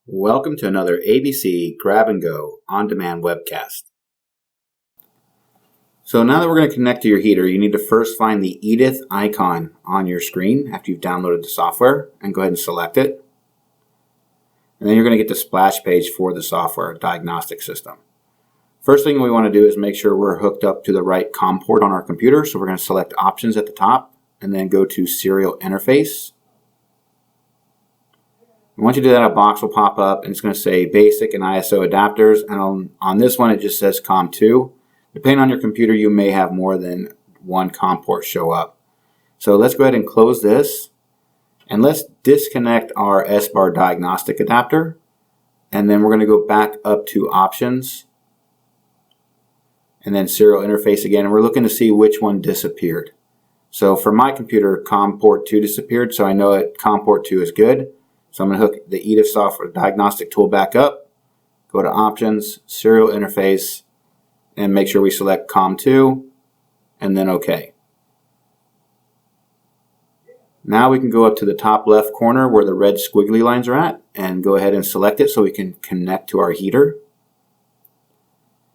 Welcome to another ABC Grab and Go on-demand webcast. So now that we're going to connect to your heater, you need to first find the EDITH icon on your screen after you've downloaded the software and go ahead and select it. And then you're going to get the splash page for the software diagnostic system. First thing we want to do is make sure we're hooked up to the right COM port on our computer. So we're going to select options at the top and then go to serial interface. And once you do that, a box will pop up and it's going to say basic and ISO adapters. And on this one, it just says COM2. Depending on your computer, you may have more than one COM port show up. So let's go ahead and close this. And let's disconnect our Espar diagnostic adapter. And then we're going to go back up to options. And then serial interface again. And we're looking to see which one disappeared. So for my computer, COM port 2 disappeared. So I know that COM port 2 is good. So I'm going to hook the EDITH software diagnostic tool back up, go to options, serial interface, and make sure we select COM2, and then OK. Now we can go up to the top left corner where the red squiggly lines are at, and go ahead and select it so we can connect to our heater.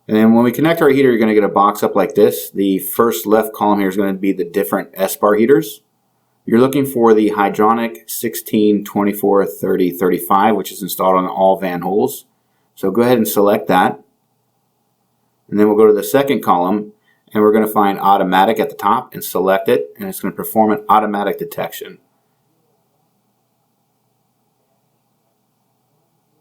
And then when we connect to our heater, you're going to get a box up like this. The first left column here is going to be the different Espar heaters. You're looking for the hydronic 16, 24, 30, 35, which is installed on all van holes. So go ahead and select that. And then we'll go to the second column, and we're going to find automatic at the top and select it, and it's going to perform an automatic detection.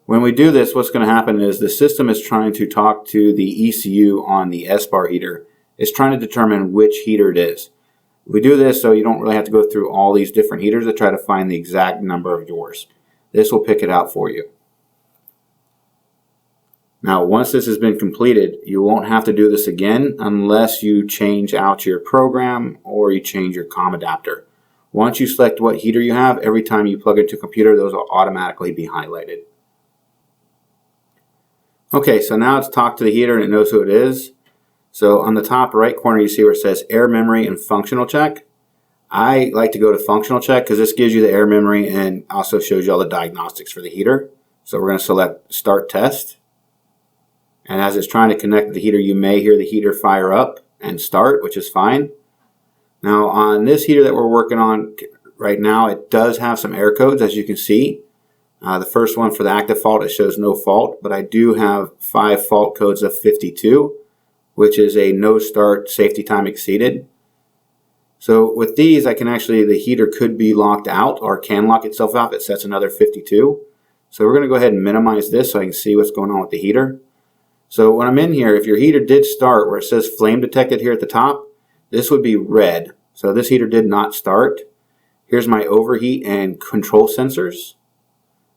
When we do this, what's going to happen is the system is trying to talk to the ECU on the Espar heater. It's trying to determine which heater it is. We do this so you don't really have to go through all these different heaters to try to find the exact number of yours. This will pick it out for you. Now, once this has been completed, you won't have to do this again unless you change out your program or you change your COM adapter. Once you select what heater you have, every time you plug it into a computer, those will automatically be highlighted. Okay, so now it's talked to the heater and it knows who it is. So on the top right corner, you see where it says air memory and functional check. I like to go to functional check because this gives you the air memory and also shows you all the diagnostics for the heater. So we're going to select start test. And as it's trying to connect to the heater, you may hear the heater fire up and start, which is fine. Now on this heater that we're working on right now, it does have some error codes, as you can see. The first one for the active fault, it shows no fault, but I do have 5 fault codes of 52. Which is a no start safety time exceeded. So with these, I can actually, the heater could be locked out or can lock itself out. It sets another 52. So we're going to go ahead and minimize this so I can see what's going on with the heater. So when I'm in here, if your heater did start where it says flame detected here at the top, this would be red. So this heater did not start. Here's my overheat and control sensors.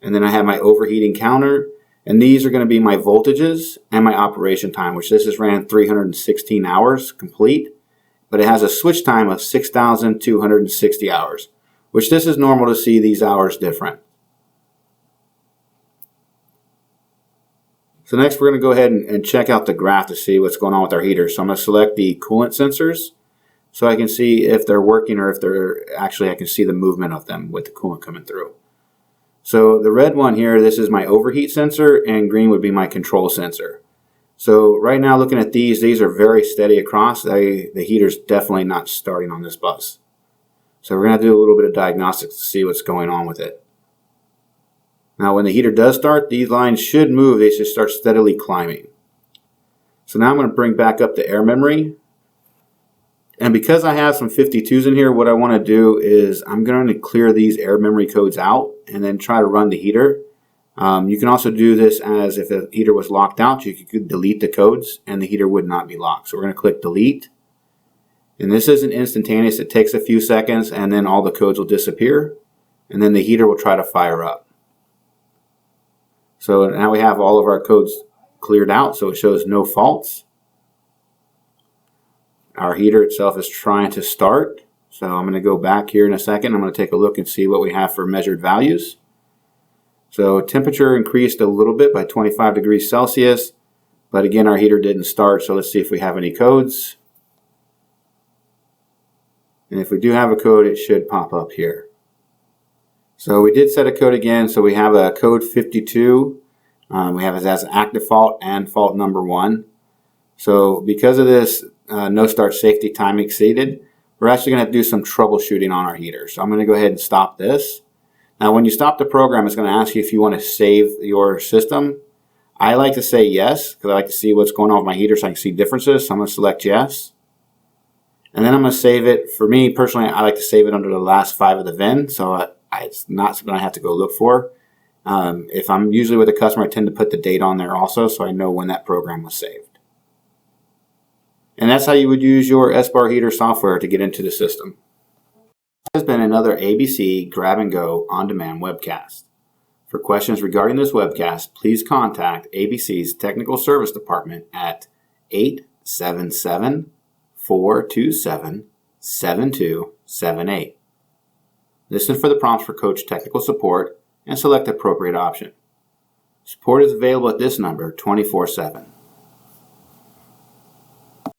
And then I have my overheating counter. And these are going to be my voltages and my operation time, which this is ran 316 hours complete, but it has a switch time of 6,260 hours, which this is normal to see these hours different. So next we're going to go ahead and check out the graph to see what's going on with our heater. So I'm going to select the coolant sensors so I can see if they're working or if they're actually, I can see the movement of them with the coolant coming through. So the red one here, this is my overheat sensor, and green would be my control sensor. So right now looking at these are very steady across. The heater's definitely not starting on this bus. So we're going to do a little bit of diagnostics to see what's going on with it. Now when the heater does start, these lines should move. They should start steadily climbing. So now I'm going to bring back up the air memory. And because I have some 52s in here, what I want to do is I'm going to clear these air memory codes out and then try to run the heater. You can also do this as if the heater was locked out, you could delete the codes and the heater would not be locked. So we're going to click delete. And this isn't instantaneous. It takes a few seconds and then all the codes will disappear. And then the heater will try to fire up. So now we have all of our codes cleared out, so it shows no faults. Our heater itself is trying to start. So I'm going to go back here in a second. I'm going to take a look and see what we have for measured values. So temperature increased a little bit by 25 degrees Celsius. But again, our heater didn't start. So let's see if we have any codes. And if we do have a code, it should pop up here. So we did set a code again. So we have a code 52. We have it as active fault and fault number 1. So because of this no start safety time exceeded, we're actually going to do some troubleshooting on our heater. So I'm going to go ahead and stop this. Now when you stop the program, it's going to ask you if you want to save your system. I like to say yes, because I like to see what's going on with my heater so I can see differences. So I'm going to select yes. And then I'm going to save it. For me personally, I like to save it under the last 5 of the VIN, so it's not something I have to go look for. If I'm usually with a customer, I tend to put the date on there also, so I know when that program was saved. And that's how you would use your Espar heater software to get into the system. This has been another ABC Grab and Go on-demand webcast. For questions regarding this webcast, please contact ABC's Technical Service Department at 877-427-7278. Listen for the prompts for Coach Technical Support and select the appropriate option. Support is available at this number 24/7.